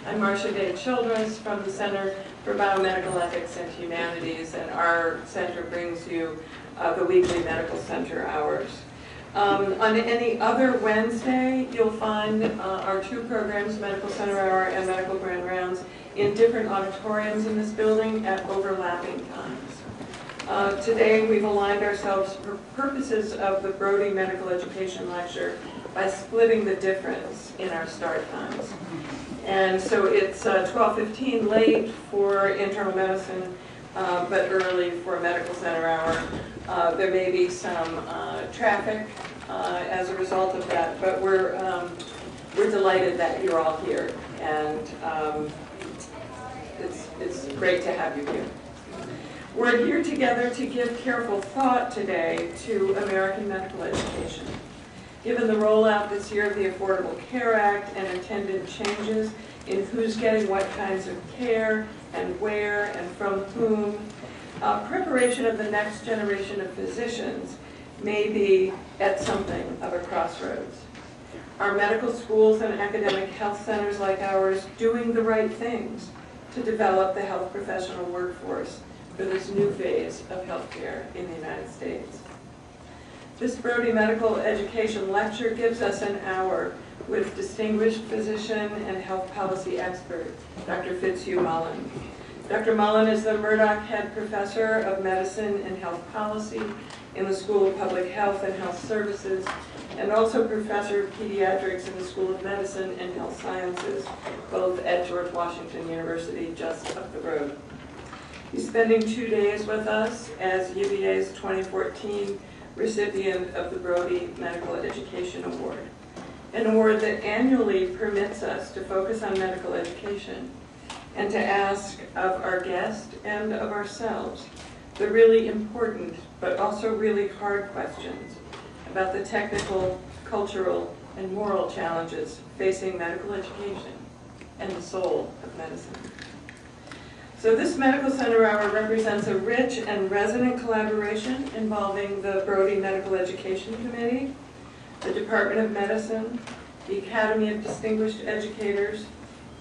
I'm Marcia Day Childress from the Center for Biomedical Ethics and Humanities, and our center brings you the weekly medical center hours. On any other Wednesday, you'll find our two programs, Medical Center Hour and Medical Grand Rounds, in different auditoriums in this building at overlapping times. Today, we've aligned ourselves for purposes of the Brody Medical Education Lecture by splitting the difference in our start times. And so it's 12:15 late for internal medicine, but early for Medical Center Hour. There may be some traffic as a result of that, but we're delighted that you're all here, and it's great to have you here. We're here together to give careful thought today to American medical education. Given the rollout this year of the Affordable Care Act and intended changes in who's getting what kinds of care and where and from whom, preparation of the next generation of physicians may be at something of a crossroads. Are medical schools and academic health centers like ours doing the right things to develop the health professional workforce for this new phase of healthcare in the United States? This Brody Medical Education Lecture gives us an hour with distinguished physician and health policy expert, Dr. Fitzhugh Mullan. Dr. Mullan is the Murdoch Head Professor of Medicine and Health Policy in the School of Public Health and Health Services, and also Professor of Pediatrics in the School of Medicine and Health Sciences, both at George Washington University, just up the road. He's spending 2 days with us as UVA's 2014 recipient of the Brody Medical Education Award, an award that annually permits us to focus on medical education and to ask of our guest and of ourselves the really important but also really hard questions about the technical, cultural, and moral challenges facing medical education and the soul of medicine. So this Medical Center Hour represents a rich and resonant collaboration involving the Brody Medical Education Committee, the Department of Medicine, the Academy of Distinguished Educators,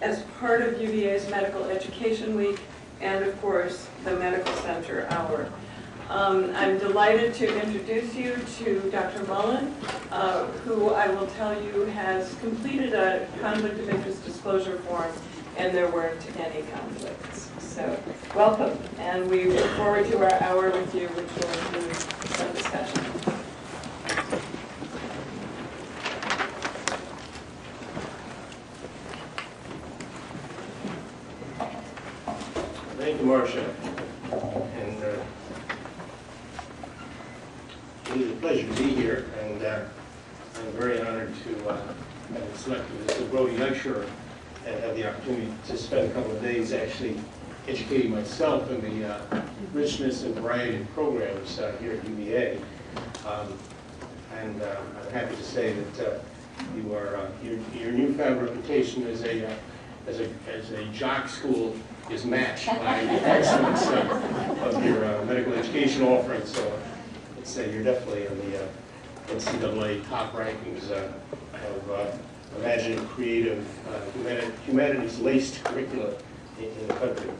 as part of UVA's Medical Education Week, and of course, the Medical Center Hour. I'm delighted to introduce you to Dr. Mullan, who I will tell you has completed a conflict of interest disclosure form, and there weren't any conflicts. So welcome, and we look forward to our hour with you, which will include some discussion. Thank you, Marcia. And it is a pleasure to be here, and I'm very honored to have been selected as the Brody Lecturer and have the opportunity to spend a couple of days actually educating myself in the richness and variety of programs here at UVA. I'm happy to say that you are your newfound reputation as a jock school is matched by the excellence of your medical education offering. So let's say you're definitely in the NCAA top rankings of imaginative, creative, humanities-laced curricula in the country.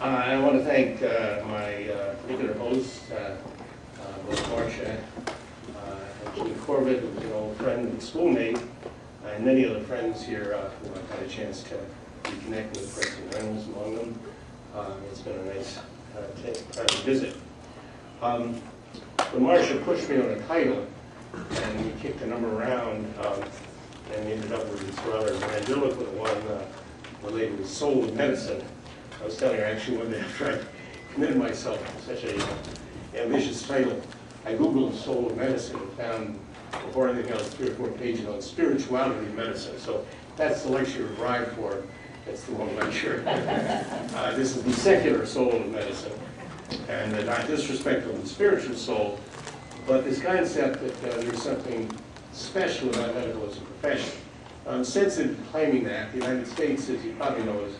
I want to thank my particular hosts, both Marcia and Jimmy Corbett, who's an old friend and schoolmate, and many other friends here who I've had a chance to reconnect with, President Reynolds among them. It's been a nice visit. When Marcia pushed me on a title, and we kicked a number around, and we ended up with this rather grandiloquent one related to soul of medicine. I was telling her actually one day after I committed myself to such an ambitious title, I Googled soul of medicine and found, before anything else, 3 or 4 pages on spirituality of medicine. So that's the lecture you arrived for. That's the one lecture. This is the secular soul of medicine, and not disrespectful of the spiritual soul, but this concept that there's something special about medical as a profession. I'm sensitive to claiming that. The United States, as you probably know, has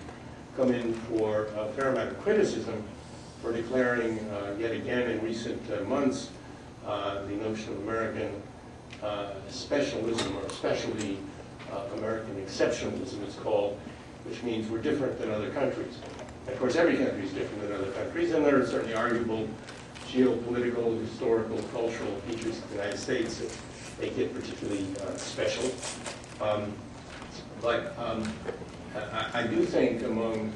come in for a fair amount of criticism for declaring yet again in recent months the notion of American specialism or specialty American exceptionalism, it's called, which means we're different than other countries. Of course, every country is different than other countries, and there are certainly arguable geopolitical, historical, cultural features of the United States that make it particularly special. But I do think among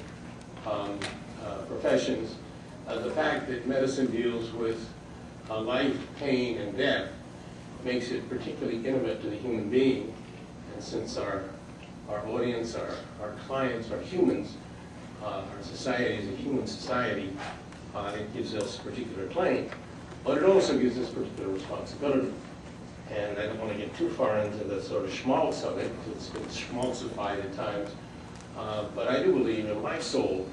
professions, the fact that medicine deals with life, pain, and death makes it particularly intimate to the human being. And since our audience, our clients are humans, our society is a human society, it gives us a particular claim. But it also gives us particular responsibility. And I don't want to get too far into the sort of schmaltz of it, because it's been schmaltzified at times. But I do believe in my soul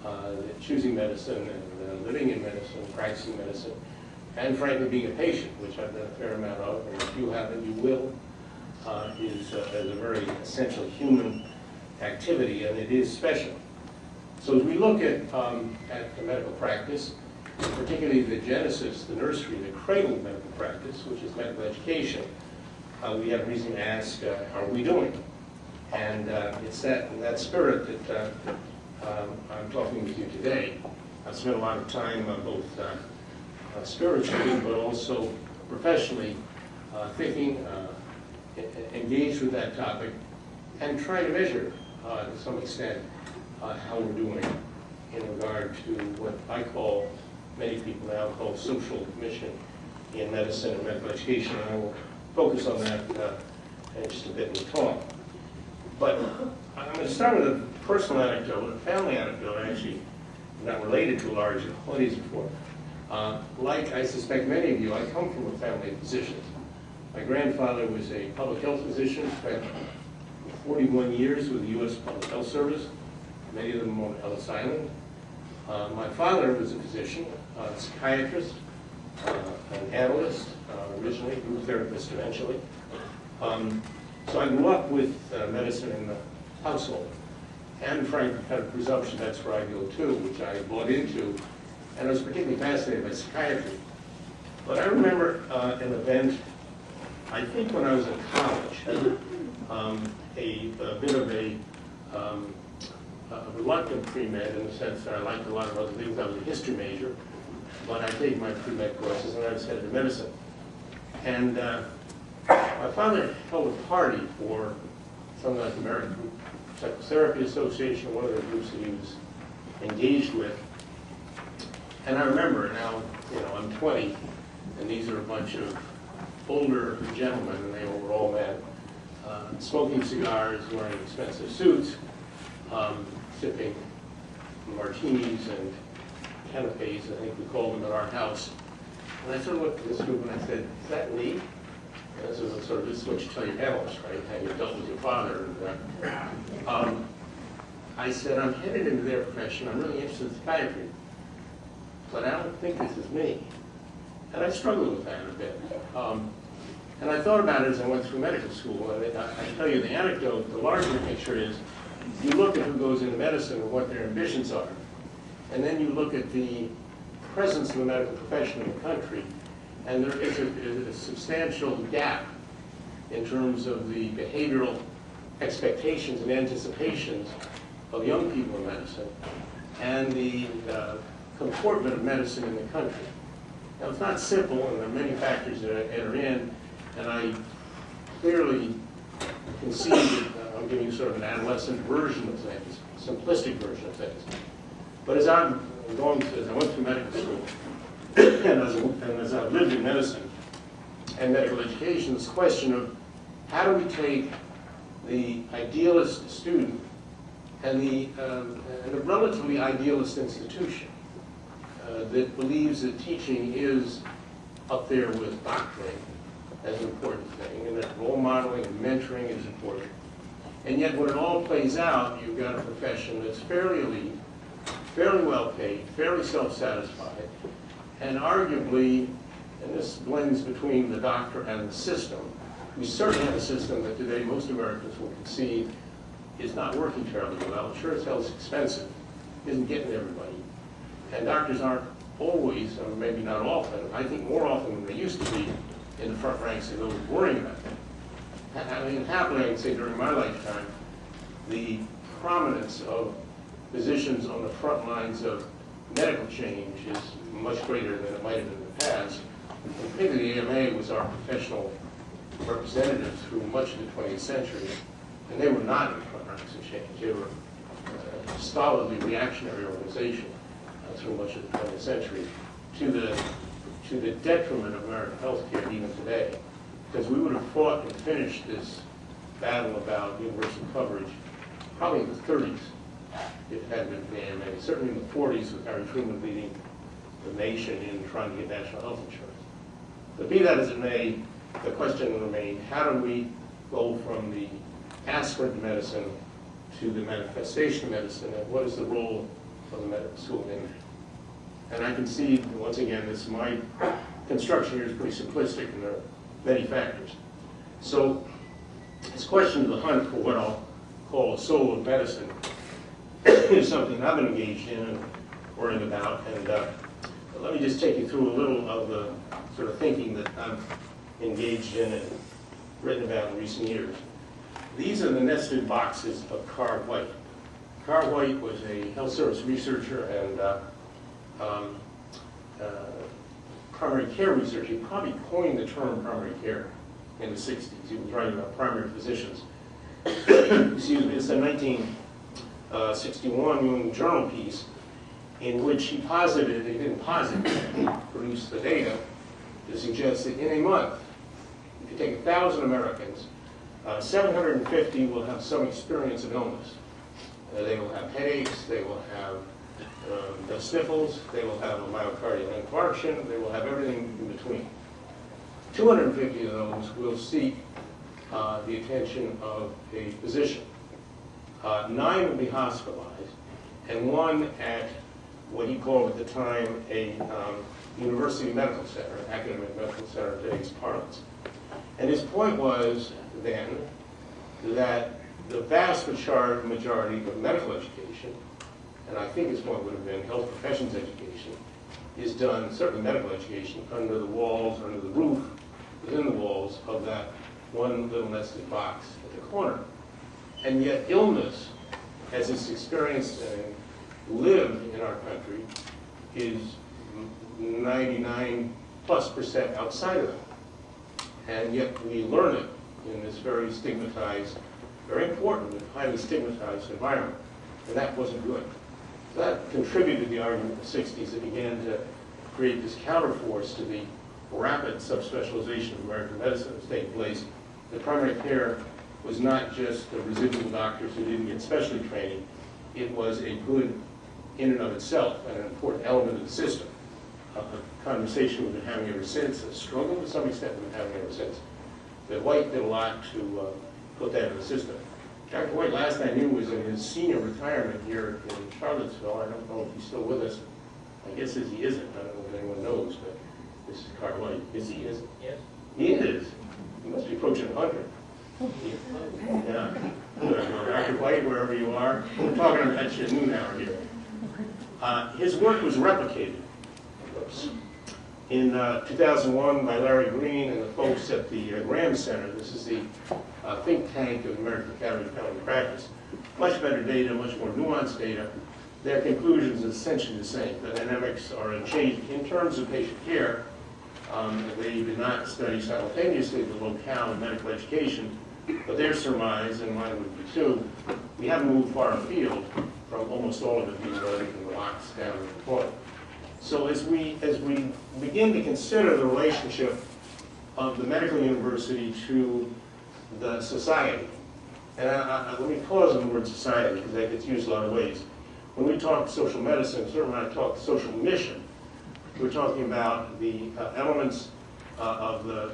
that choosing medicine and living in medicine, practicing medicine, and frankly being a patient, which I've done a fair amount of, and if you haven't, you will, is a very essential human activity, and it is special. So as we look at the medical practice, particularly the genesis, the nursery, the cradle of medical practice, which is medical education, we have reason to ask, how are we doing? And it's in that spirit that I'm talking with you today. I've spent a lot of time both spiritually but also professionally thinking, engaged with that topic, and trying to measure to some extent how we're doing in regard to what I call, many people now call, social mission in medicine and medical education, and I will focus on that in just a bit in the talk. But I'm going to start with a personal anecdote, a family anecdote, actually not related to a large audience before. Like I suspect many of you, I come from a family of physicians. My grandfather was a public health physician, spent 41 years with the U.S. Public Health Service, many of them on Ellis Island. My father was a physician, a psychiatrist, an analyst, originally, group therapist eventually. So I grew up with medicine in the household. And frankly, had a presumption that's where I go too, which I bought into. And I was particularly fascinated by psychiatry. But I remember an event, I think when I was in college, a bit of a reluctant pre-med in the sense that I liked a lot of other things. I was a history major, but I take my pre-med courses and I was headed to medicine. And my father held a party for something like the American Psychotherapy Association, one of the groups that he was engaged with. And I remember now, I'm 20, and these are a bunch of older gentlemen, and they were all men, smoking cigars, wearing expensive suits, sipping martinis and canapes, I think we called them at our house. And I sort of looked at this group and I said, is that me? And this is sort of, this is what you tell your analysts, right? How you dealt with your father. And, I said, I'm headed into their profession. I'm really interested in psychiatry. But I don't think this is me. And I struggled with that a bit. And I thought about it as I went through medical school. And I tell you the anecdote, the larger picture is, you look at who goes into medicine and what their ambitions are. And then you look at the presence of the medical profession in the country. And there is a substantial gap in terms of the behavioral expectations and anticipations of young people in medicine and the comportment of medicine in the country. Now, it's not simple, and there are many factors that enter in, and I clearly concede that I'm giving you sort of an adolescent version of things, a simplistic version of things. But as I went through medical school, and as I've lived in medicine and medical education, this question of how do we take the idealist student and a relatively idealist institution that believes that teaching is up there with doctoring as an important thing, and that role modeling and mentoring is important. And yet when it all plays out, you've got a profession that's fairly elite, fairly well paid, fairly self-satisfied, and arguably, and this blends between the doctor and the system, we certainly have a system that today most Americans will concede is not working terribly well. Sure as hell is expensive, isn't getting everybody. And doctors aren't always, or maybe not often, I think more often than they used to be, in the front ranks of those worrying about them. I mean, happily, I can say during my lifetime, the prominence of physicians on the front lines of medical change is much greater than it might have been in the past. And particularly the AMA was our professional representative through much of the 20th century, and they were not in the front ranks of change. They were a stolidly reactionary organization through much of the 20th century, to the detriment of American healthcare even today. Because we would have fought and finished this battle about universal coverage probably in the 30s, if it hadn't been for the AMA. Certainly in the 40s with Harry Truman leading the nation in trying to get national health insurance. But be that as it may, the question remained, how do we go from the aspirant of medicine to the manifestation of medicine, and what is the role of the medical school in it? And I can see, once again, my construction here is pretty simplistic, and there are many factors. So this question of the hunt for what I'll call a soul of medicine is something I've been engaged in and worrying about. And let me just take you through a little of the sort of thinking that I've engaged in and written about in recent years. These are the nested boxes of Carr White. Carr White was a health service researcher and primary care researcher. He probably coined the term primary care in the 60s. He was writing about primary physicians. Excuse me, it's a 1961 New England Journal piece in which he posited, he didn't posit, he produced the data to suggest that in a month, if you take 1,000 Americans, 750 will have some experience of illness. They will have headaches, they will have the sniffles, they will have a myocardial infarction, they will have everything in between. 250 of those will seek the attention of a physician. 9 will be hospitalized, and 1 at what he called at the time a university medical center, an academic medical center in today's parlance. And his point was then that the vast majority of medical education, and I think his point would have been health professions education, is done, certainly medical education, under the walls, under the roof, within the walls of that one little nested box at the corner. And yet illness, as it's experienced and lived in our country, is 99+% outside of that. And yet we learn it in this very stigmatized, very important and highly stigmatized environment. And that wasn't good. So that contributed to the argument in the 60s that began to create this counterforce to the rapid subspecialization of American medicine that's taking place. The primary care was not just the residual doctors who didn't get specialty training. It was a good in and of itself and an important element of the system. A conversation we've been having ever since, a struggle to some extent we've been having ever since. But White did a lot to put that in the system. Dr. White, last I knew, was in his senior retirement here in Charlottesville. I don't know if he's still with us. I guess he isn't. I don't know if anyone knows, but this is Carr White. Is he? Is yes. He is. He must be approaching 100. Yeah. Dr. White, wherever you are. We're talking about you at noon hour here. His work was replicated in 2001 by Larry Green and the folks at the Graham Center. This is the think tank of the American Academy of Family Practice. Much better data, much more nuanced data. Their conclusions are essentially the same. The dynamics are unchanged in terms of patient care. They did not study simultaneously the locale of medical education, but their surmise, and mine would be too, we haven't moved far afield from almost all of it being run from the box down to the point. So as we begin to consider the relationship of the medical university to the society, and let me pause on the word society because that gets used a lot of ways. When we talk social medicine, certainly when I talk social mission, we're talking about the elements of the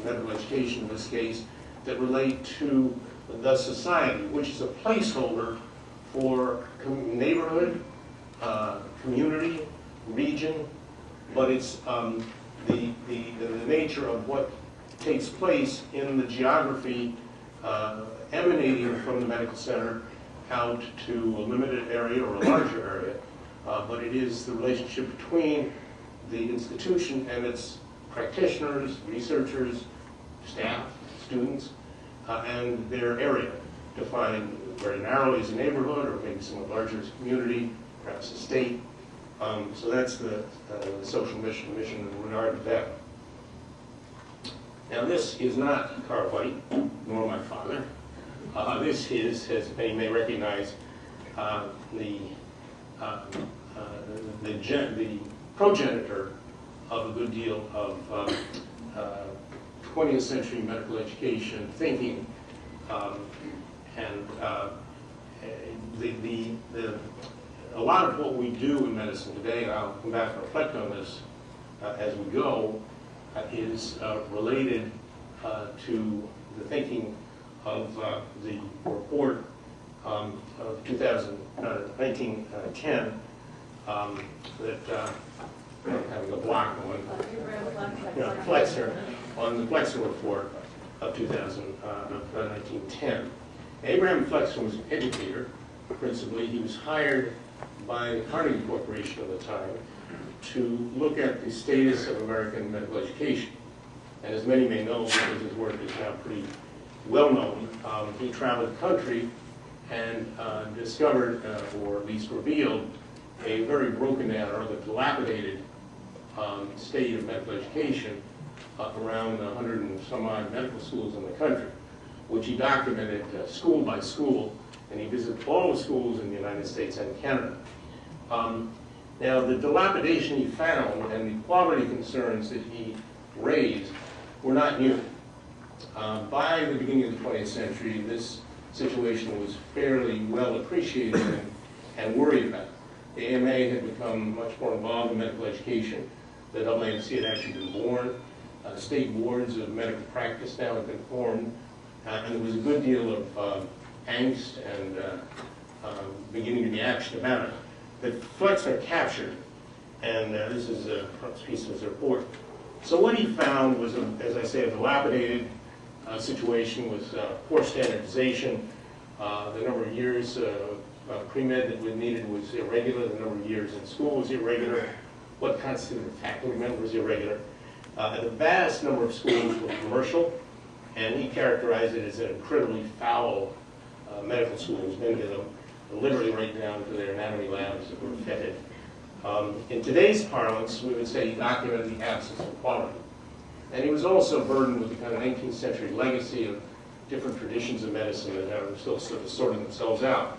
medical education in this case that relate to the society, which is a placeholder for neighborhood, community, region, but it's the nature of what takes place in the geography emanating from the medical center out to a limited area or a larger area, but it is the relationship between the institution and its practitioners, researchers, staff, students, and their area, defined very narrowly as a neighborhood or maybe somewhat larger as a community, perhaps a state. So that's the social mission in regard to that. Now this is not Carl White, nor my father. This is, as many may recognize, the progenitor of a good deal of 20th century medical education thinking, and a lot of what we do in medicine today, and I'll come back and reflect on this as we go, is related to the thinking of the report of 1910 that having a block going, Flexner, on the Flexner report of 1910. Abraham Flexner was an educator, principally. He was hired by the Carnegie Corporation at the time to look at the status of American medical education. And as many may know, because his work is now pretty well known, he traveled the country and discovered, or at least revealed, a very broken down, or rather dilapidated state of medical education around 100 and some odd medical schools in the country, which he documented school by school, and he visited all the schools in the United States and Canada. Now, the dilapidation he found and the quality concerns that he raised were not new. By the beginning of the 20th century, this situation was fairly well appreciated and worried about. The AMA had become much more involved in medical education. The AAMC had actually been born. State boards of medical practice now had been formed. And there was a good deal of angst and beginning to be action about it that Flexner captured. And this is a piece of his report. So what he found was, as I say, a dilapidated situation with poor standardization. The number of years pre-med that was needed was irregular. The number of years in school was irregular. What constituted a faculty member was irregular. The vast number of schools were commercial, and he characterized it as an incredibly foul medical school. He's been to them, literally right down to their anatomy labs that were fetid. In today's parlance, we would say he documented the absence of quality. And he was also burdened with the kind of 19th century legacy of different traditions of medicine that are still sort of sorting themselves out.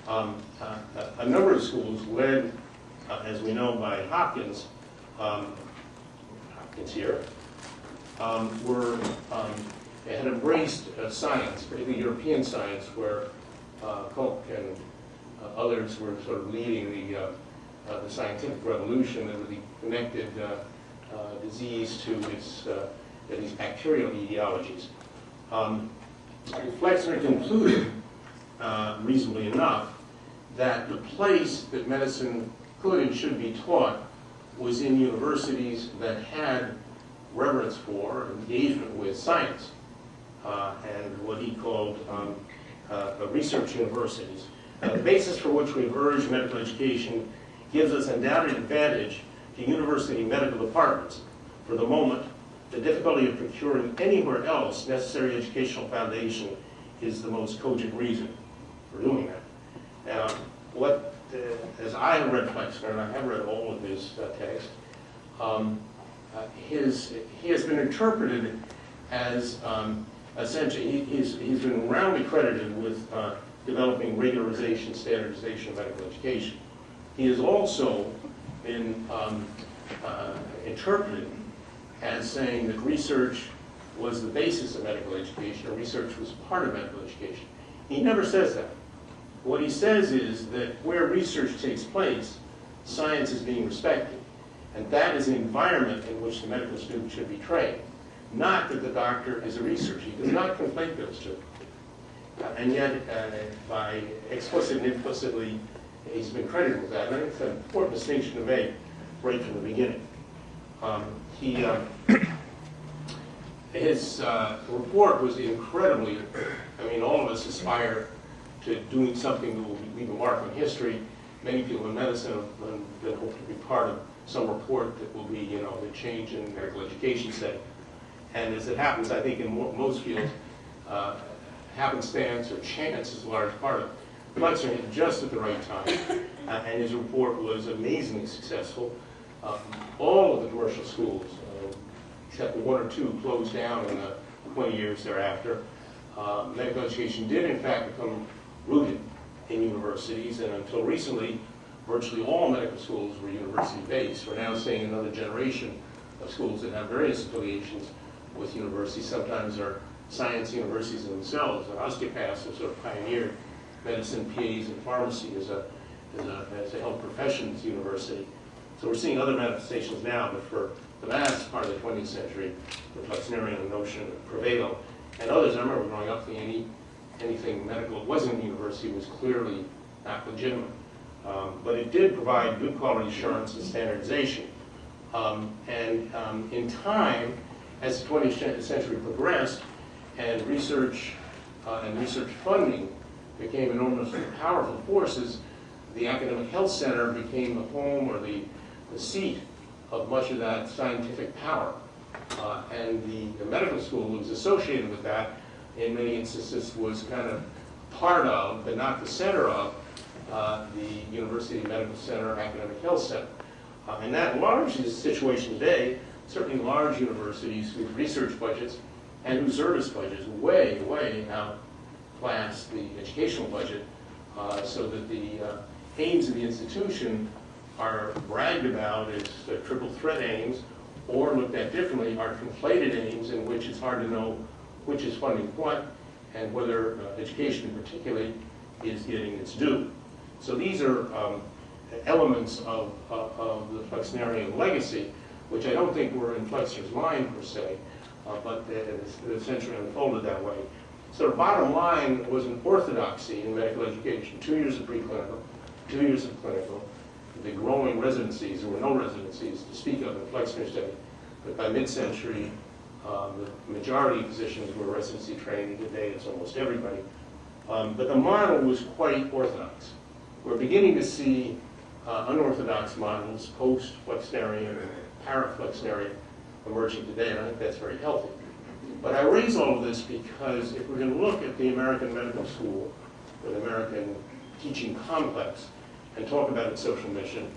A number of schools led, as we know, by Hopkins, here, had embraced science, particularly European science, where Koch and others were sort of leading the scientific revolution that really connected disease to these bacterial etiologies. Flexner concluded, reasonably enough, that the place that medicine could and should be taught was in universities that had reverence for and engagement with science, and what he called research universities. The basis for which we've urged medical education gives us undoubted advantage to university medical departments. For the moment, the difficulty of procuring anywhere else necessary educational foundation is the most cogent reason for doing that. Now, as I have read Flexner, and I have read all of his text, he has been interpreted as essentially, he's been roundly credited with developing regularization, standardization of medical education. He has also been interpreted as saying that research was the basis of medical education, or research was part of medical education. He never says that. What he says is that where research takes place, science is being respected. And that is an environment in which the medical student should be trained. Not that the doctor is a researcher. He does not conflate those two. And yet, by explicit and implicitly, he's been credited with that. And I think it's an important distinction to make right from the beginning. His report was incredibly, I mean, all of us aspire to doing something that will leave a mark on history. Many people in medicine have hope to be part of some report that will be, the change in medical education setting. And as it happens, I think in most fields, happenstance or chance is a large part of it. Flexner hit just at the right time, and his report was amazingly successful. All of the commercial schools, except one or two, closed down in the 20 years thereafter. Medical education did, in fact, become rooted in universities, and until recently, virtually all medical schools were university-based. We're now seeing another generation of schools that have various affiliations with universities. Sometimes they're science universities themselves. And osteopaths have sort of pioneered medicine, PAs, and pharmacy as a health professions university. So we're seeing other manifestations now, but for the vast part of the 20th century, the Flexnerian notion prevailed. And others, I remember growing up thinking anything medical that wasn't a university was clearly not legitimate. But it did provide good quality assurance and standardization. In time, as the 20th century progressed, and research funding became enormously powerful forces, the academic health center became the home or the seat of much of that scientific power. And the medical school was associated with that, in many instances was kind of part of, but not the center of, the University Medical Center, Academic Health Center. And that largely is the situation today. Certainly large universities whose research budgets and whose service budgets way, way outclass the educational budget, so that the aims of the institution are bragged about as triple threat aims, or looked at differently, are conflated aims in which it's hard to know which is funding what, and whether education in particular is getting its due. So these are elements of the Flexnerian legacy, which I don't think were in Flexner's mind per se, but the century unfolded that way. So the bottom line was an orthodoxy in medical education: 2 years of preclinical, 2 years of clinical, the growing residencies. There were no residencies to speak of in Flexner's day, but by mid-century, the majority of physicians were residency trained. Today it's almost everybody. But the model was quite orthodox. We're beginning to see unorthodox models, post-Flexnerian and para-Flexnerian, emerging today, and I think that's very healthy. But I raise all of this because if we're going to look at the American medical school, or the American teaching complex, and talk about its social mission,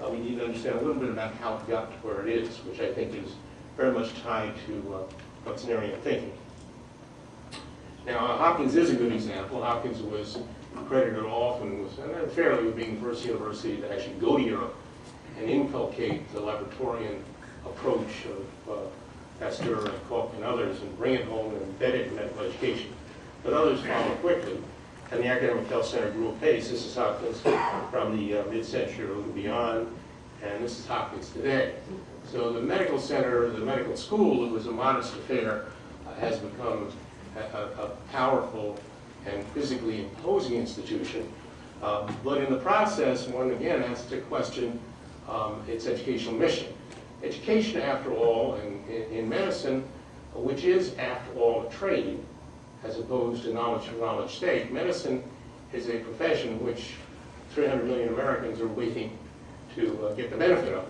we need to understand a little bit about how it got to where it is, which I think is very much tied to Flexnerian thinking. Now, Hopkins is a good example. Hopkins was credited often with, and fairly, with being the first university to actually go to Europe and inculcate the laboratorian approach of Pasteur and Koch and others, and bring it home and embed it in medical education. But others followed quickly, and the Academic Health Center grew apace. This is Hopkins from the mid-century and beyond, and this is Hopkins today. So the medical center, the medical school, it was a modest affair, has become a powerful and physically imposing institution. But in the process, one again has to question its educational mission. Education, after all, in medicine, which is, after all, a trade, as opposed to knowledge from knowledge state, medicine is a profession which 300 million Americans are waiting to get the benefit of.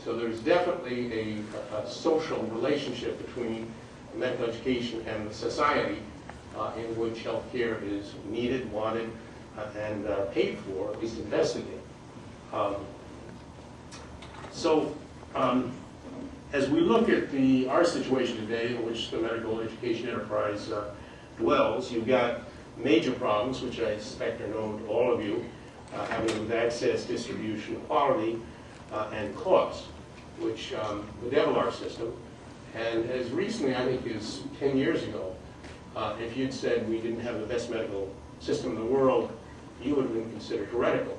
So there's definitely a social relationship between medical education and the society in which healthcare is needed, wanted, and paid for, at least invested in. As we look at our situation today, in which the medical education enterprise dwells, you've got major problems, which I suspect are known to all of you, having to do with access, distribution, quality, and cost, which bedevil our system. And as recently, I think, as 10 years ago, if you'd said we didn't have the best medical system in the world, you would have been considered heretical.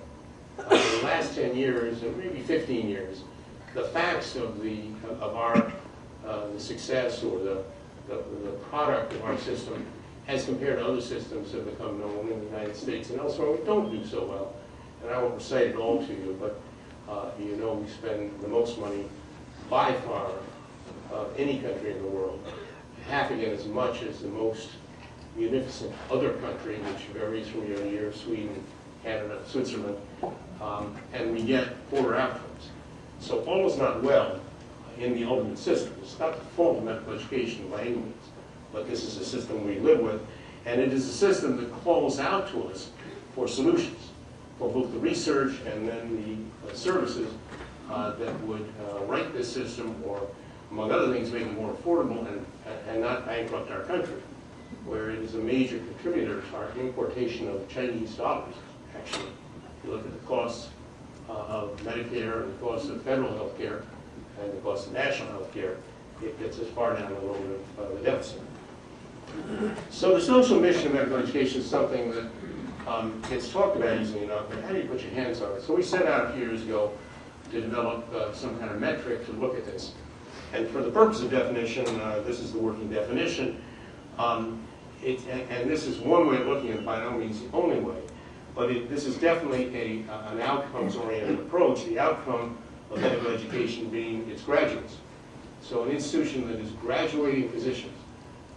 In the last 10 years, and maybe 15 years, the facts of the success or the product of our system, as compared to other systems, have become known in the United States and elsewhere. We don't do so well, and I won't recite it all to you, but you know we spend the most money by far of any country in the world, half again as much as the most munificent other country, which varies from year to year, Sweden, Canada, Switzerland, and we get poorer outcomes. So all is not well in the ultimate system. It's not the fault of medical education by any means, but this is a system we live with. And it is a system that calls out to us for solutions, for both the research and then the services that would write this system, or among other things, make it more affordable and not bankrupt our country, where it is a major contributor to our importation of Chinese dollars, actually. If you look at the costs of Medicare and the costs of federal health care and the cost of national health care, it gets us far down the road of the deficit. So the social mission of medical education is something that gets talked about easily enough, but how do you put your hands on it? So we set out a few years ago to develop some kind of metric to look at this. And for the purpose of definition, this is the working definition. And this is one way of looking at it, by no means the only way. But this is definitely an outcomes-oriented approach, the outcome of medical education being its graduates. So an institution that is graduating physicians,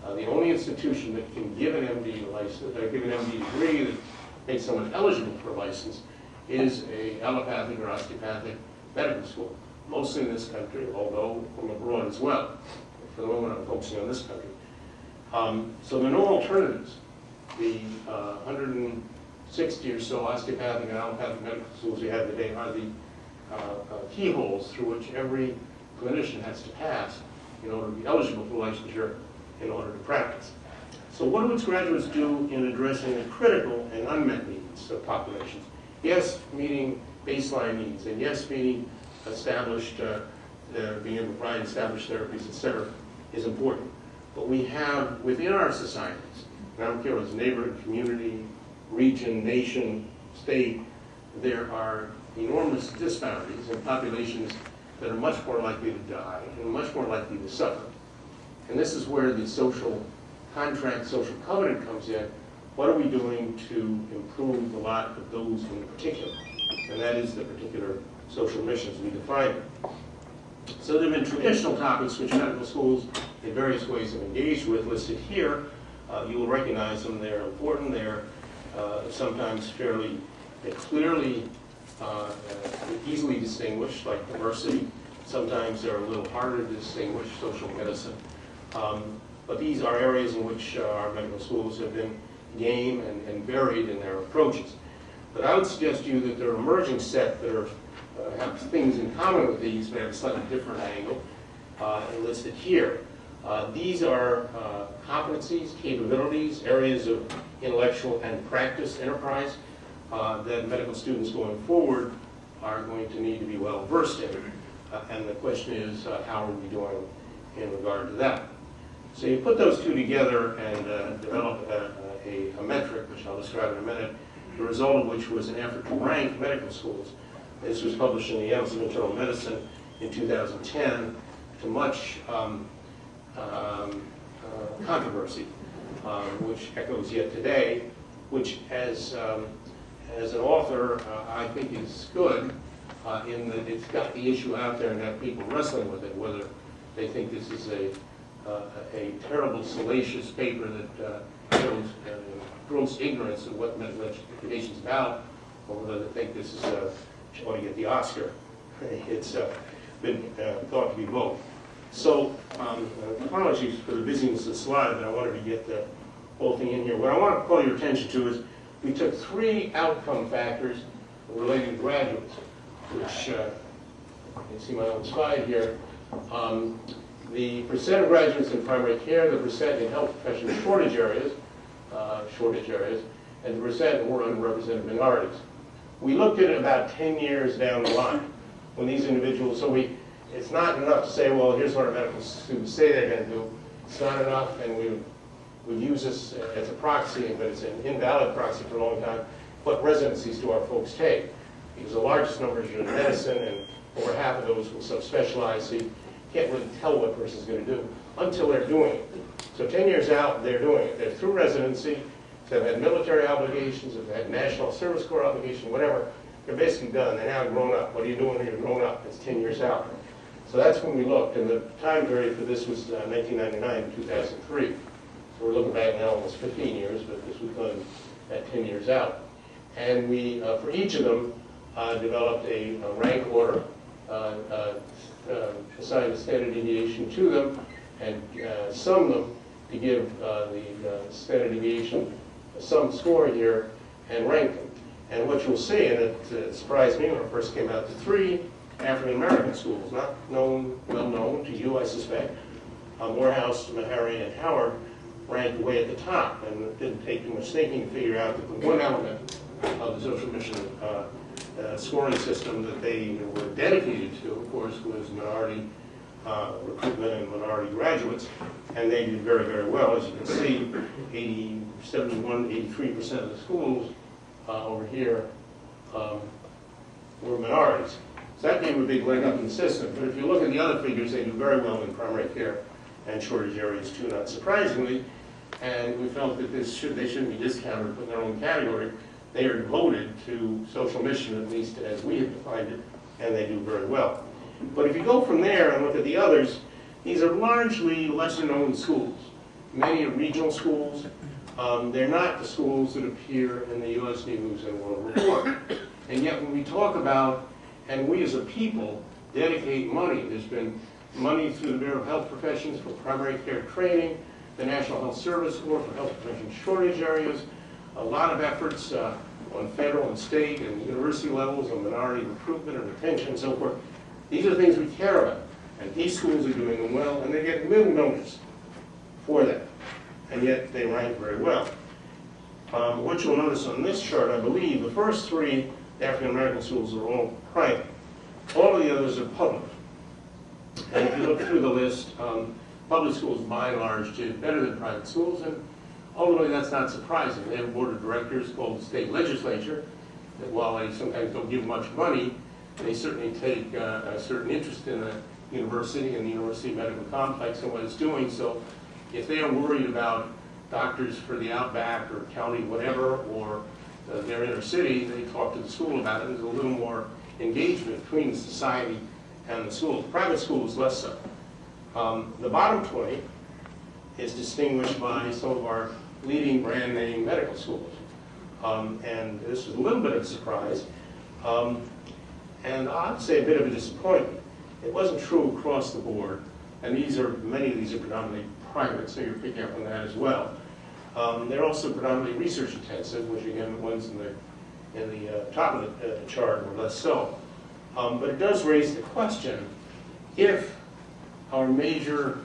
the only institution that can give an MD license, give an MD degree that makes someone eligible for a license, is a allopathic or osteopathic medical school, mostly in this country, although from abroad as well. For the moment, I'm focusing on this country. So there are no alternatives. The 160 or so osteopathic and allopathic medical schools we have today are the keyholes through which every clinician has to pass in order to be eligible for licensure, in order to practice. So what do its graduates do in addressing the critical and unmet needs of populations? Yes, meeting baseline needs, and yes, meeting established, being able to provide established therapies, etc., is important. But we have within our societies, and I don't care if it's neighborhood, community, region, nation, state, there are enormous disparities in populations that are much more likely to die and much more likely to suffer. And this is where the social contract, social covenant comes in. What are we doing to improve the lot of those in particular? And that is the particular social missions we define. So there have been traditional topics which medical schools in various ways have engaged with, listed here. You will recognize them. They're important. They're sometimes fairly clearly, easily distinguished, like diversity. Sometimes they're a little harder to distinguish, social medicine. But these are areas in which our medical schools have been game and varied in their approaches. But I would suggest to you that there are emerging set that are, have things in common with these, but have a slightly different angle, and listed here. These are competencies, capabilities, areas of intellectual and practice enterprise that medical students going forward are going to need to be well versed in. And the question is, how are we doing in regard to that? So you put those two together and develop a metric, which I'll describe in a minute, the result of which was an effort to rank medical schools. This was published in the Annals of Internal Medicine in 2010 to much controversy, which echoes yet today, which as an author I think is good in that it's got the issue out there and have people wrestling with it, whether they think this is a terrible, salacious paper that shows gross ignorance of what medical education is about, or whether they think this is ought to get the Oscar. It's been thought to be both. So, apologies for the busyness of the slide, but I wanted to get the whole thing in here. What I want to call your attention to is we took 3 outcome factors relating to graduates, which you can see my own slide here. The percent of graduates in primary care, the percent in health professional shortage areas, and the percent in more underrepresented minorities. We looked at it about 10 years down the line when these individuals, so it's not enough to say, well, here's what our medical students say they're going to do. It's not enough, and we've used this as a proxy, but it's an invalid proxy for a long time. What residencies do our folks take? Because the largest numbers are in medicine, and over half of those will subspecialize, so you can't really tell what a person's going to do until they're doing it. So 10 years out, they're doing it. They're through residency, they've had military obligations, they've had National Service Corps obligation, whatever. They're basically done. They're now grown up. What are you doing when you're grown up? It's 10 years out. So that's when we looked, and the time period for this was 1999 to 2003. So we're looking back now almost 15 years, but this was done at 10 years out. And we, for each of them, developed a rank order, assigned a standard deviation to them, and summed them to give the standard deviation some score here and rank them. And what you'll see, and it surprised me when it first came out, the 3 African American schools, not known, well known to you, I suspect, Morehouse, Meharry, and Howard, ranked way at the top. And it didn't take too much thinking to figure out that the one element of the social mission scoring system that they were dedicated to, of course, was minority recruitment and minority graduates, and they did very, very well. As you can see, 71, 83% of the schools over here were minorities. So that gave a big leg up in the system. But if you look at the other figures, they do very well in primary care and shortage areas too, not surprisingly. And we felt that they shouldn't be discounted or put in their own category. They are devoted to social mission, at least as we have defined it, and they do very well. But if you go from there and look at the others, these are largely lesser-known schools. Many are regional schools. They're not the schools that appear in the U.S. News and World Report. And yet when we talk about, and we as a people dedicate money, there's been money through the Bureau of Health Professions for primary care training, the National Health Service Corps for health prevention shortage areas, a lot of efforts on federal and state and university levels on minority recruitment and retention and so forth. These are things we care about. And these schools are doing them well, and they get little notice for that. And yet they rank very well. What you'll notice on this chart, I believe, the first 3 African American schools are all private. All of the others are public. And if you look through the list, public schools by and large do better than private schools, and ultimately that's not surprising. They have a board of directors called the state legislature that while they sometimes don't give much money, they certainly take a certain interest in the university and the university medical complex and what it's doing. So if they are worried about doctors for the outback or county whatever, or their inner city, they talk to the school about it. There's a little more engagement between the society and the school. Private schools, less so. The bottom 20 is distinguished by some of our leading brand name medical schools. And this was a little bit of a surprise. And I'd say a bit of a disappointment. It wasn't true across the board. And many of these are predominantly private, so you're picking up on that as well. They're also predominantly research intensive, which again, the ones in the top of the chart are less so. But it does raise the question, if our major,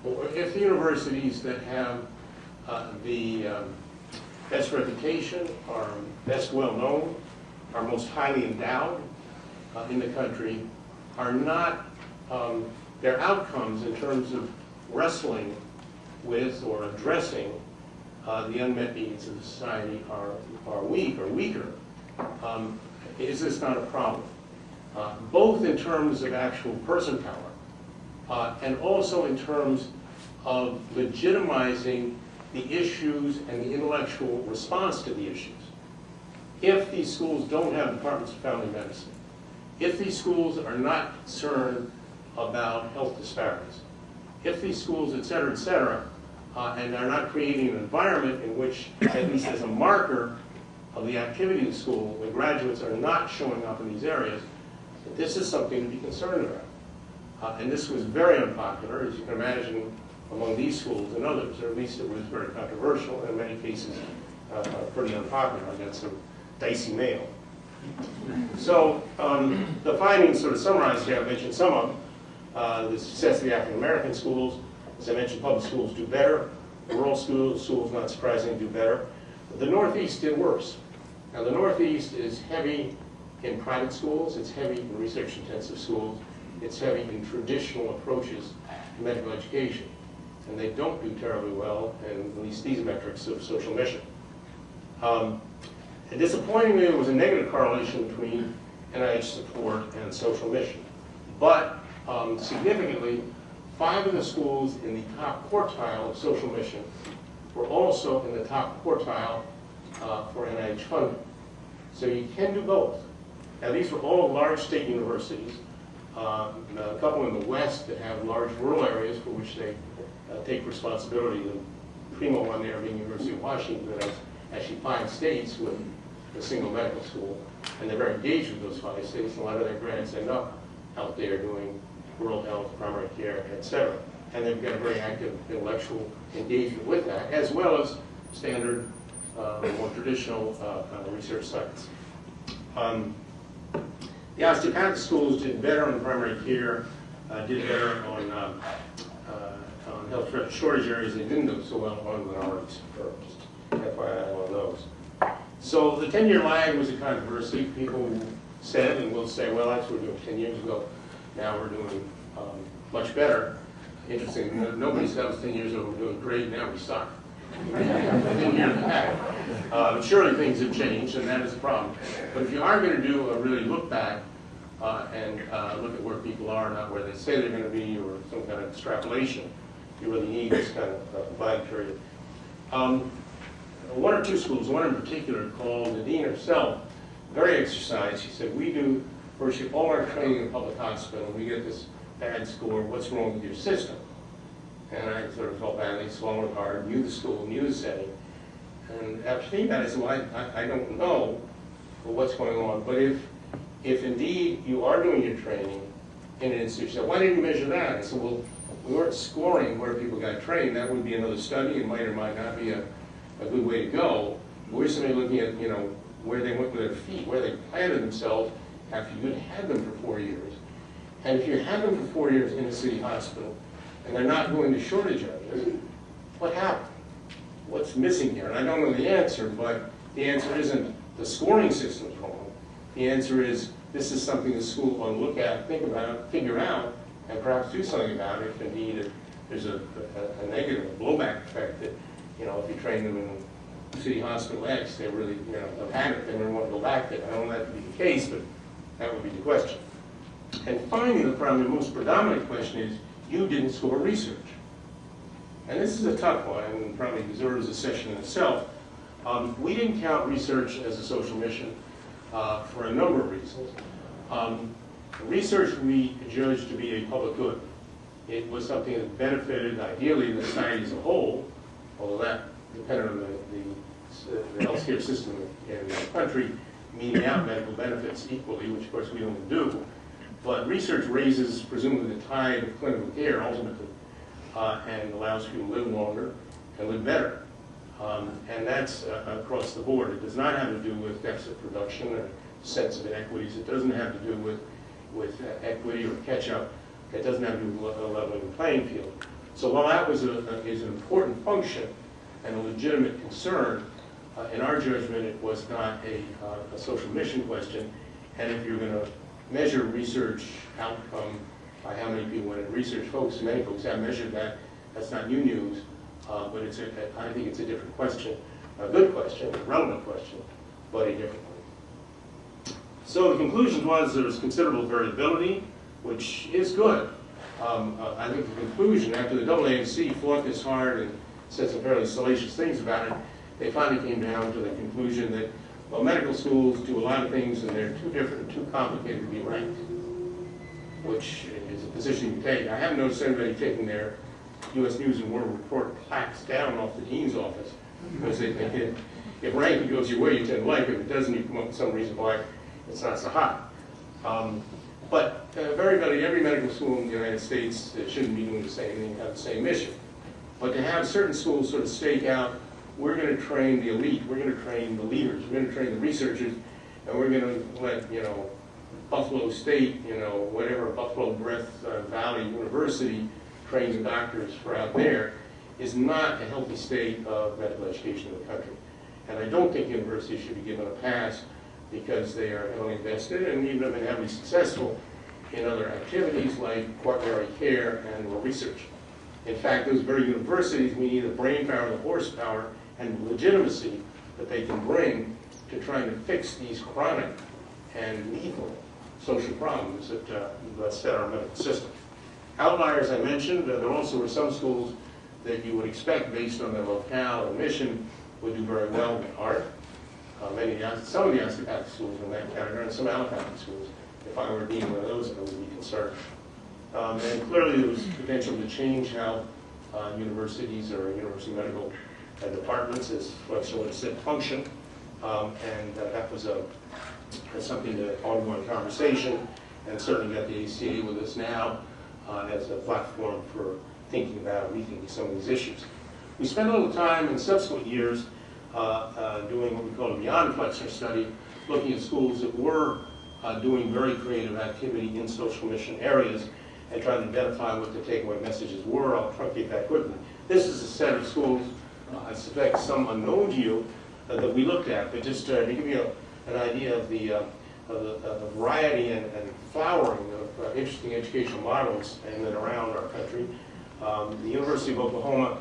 or if the universities that have the best reputation, are best well known, are most highly endowed in the country, are not, their outcomes in terms of wrestling with or addressing the unmet needs of the society are weak or weaker, is this not a problem? Both in terms of actual person power and also in terms of legitimizing the issues and the intellectual response to the issues. If these schools don't have departments of family medicine, if these schools are not concerned about health disparities, if these schools, et cetera, and are not creating an environment in which, at least as a marker of the activity of the school, the graduates are not showing up in these areas, this is something to be concerned about. And this was very unpopular, as you can imagine, among these schools and others, or at least it was very controversial, and in many cases pretty unpopular. I got some dicey mail. So the findings sort of summarized here, I mentioned some of them. The success of the African American schools, as I mentioned, public schools do better. Rural schools, not surprisingly, do better. The Northeast did worse. Now the Northeast is heavy in private schools, it's heavy in research-intensive schools, it's heavy in traditional approaches to medical education. And they don't do terribly well in at least these metrics of social mission. And disappointingly, there was a negative correlation between NIH support and social mission. But significantly, 5 of the schools in the top quartile of social mission were also in the top quartile for NIH funding. So you can do both. Now these were all large state universities, a couple in the West that have large rural areas for which they take responsibility. The primo one there being University of Washington that has actually 5 states with a single medical school, and they're very engaged with those 5 states, and a lot of their grants end up out there doing rural health, primary care, etc. And they've got a very active intellectual engagement with that, as well as standard, more traditional research science. The osteopathic schools did better on primary care, did better on health threat shortage areas. They didn't do so well on minorities. Just FYI on those. So the 10-year lag was a controversy. People said and will say, well, that's what we were doing 10 years ago. Now we're doing much better. Interesting. Nobody said it was 10 years ago. We're doing great. Now we suck. 10 years back. Surely things have changed, and that is a problem. But if you are going to do a really look back and look at where people are, not where they say they're going to be, or some kind of extrapolation, you really need this kind of lag period. One or two schools, one in particular called the dean herself, very exercised. She said, we do virtually all our training in public hospital. We get this bad score. What's wrong with your system? And I sort of felt badly, swallowed hard, knew the school, knew the setting. And after thinking about it, I said, well, I don't know what's going on. But if indeed you are doing your training in an institution, why didn't you measure that? I said, well, we weren't scoring where people got trained. That would be another study. It might or might not be a good way to go. We're simply looking at, where they went with their feet, where they planted themselves after you had them for 4 years. And if you had them for 4 years in a city hospital, and they're not going to shortage areas, what happened? What's missing here? And I don't know the answer, but the answer isn't the scoring system's wrong. The answer is this is something the school will look at, think about, figure out, and perhaps do something about it if indeed there's a negative, a blowback effect that, if you train them in City Hospital X, they really, they'll panic, they don't want to go back there. I don't want that to be the case, but that would be the question. And finally, the most predominant question is, you didn't score research. And this is a tough one, and probably deserves a session in itself. We didn't count research as a social mission for a number of reasons. Research we judged to be a public good. It was something that benefited, ideally, the society as a whole, although that depended on the healthcare system in the country, meeting out medical benefits equally, which of course we don't do. But research raises, presumably, the tide of clinical care, ultimately, and allows people to live longer and live better. And that's across the board. It does not have to do with deficit production or sense of inequities. It doesn't have to do with equity or catch-up. It doesn't have to do with leveling the playing field. So while that is an important function and a legitimate concern, in our judgment, it was not a social mission question. And if you're going to measure research outcome by how many people went in research, many folks have measured that. That's not new news, but I think it's a different question, a good question, a relevant question, but a different one. So the conclusion was there was considerable variability, which is good. I think the conclusion, after the AAMC fought this hard and said some fairly salacious things about it, they finally came down to the conclusion that, well, medical schools do a lot of things and they're too different and too complicated to be ranked, which is a position you take. I haven't noticed anybody taking their U.S. News and World Report plaques down off the dean's office, because they think if ranking goes your way, you tend to like it. If it doesn't, you come up with some reason why it's not so hot. But every medical school in the United States shouldn't be doing the same thing, have the same mission. But to have certain schools sort of stake out, we're going to train the elite, we're going to train the leaders, we're going to train the researchers, and we're going to let, Buffalo State, whatever, Buffalo Breath Valley University trains the doctors for out there, is not a healthy state of medical education in the country. And I don't think universities should be given a pass because they are heavily invested and even have been heavily successful in other activities like coronary care and or research. In fact, those very universities, we need the brain power, the horsepower, and the legitimacy that they can bring to trying to fix these chronic and lethal social problems that set our medical system. Outliers, I mentioned, there also were some schools that you would expect, based on their locale and mission, would do very well in art. Some of the osteopathic schools in that category, and some allopathic schools. If I were dean of one of those, I would be concerned. And clearly there was potential to change how universities or university medical departments, as Flexner would have said, function. And that was something to ongoing conversation, and certainly got the ACA with us now as a platform for thinking about and rethinking some of these issues. We spent a little time in subsequent years doing what we call a beyond Flexner study, looking at schools that were doing very creative activity in social mission areas and trying to identify what the takeaway messages were. I'll truncate that quickly. This is a set of schools, I suspect some unknown to you, that we looked at, but just to give you an idea of the variety and flowering of interesting educational models in and around our country. The University of Oklahoma,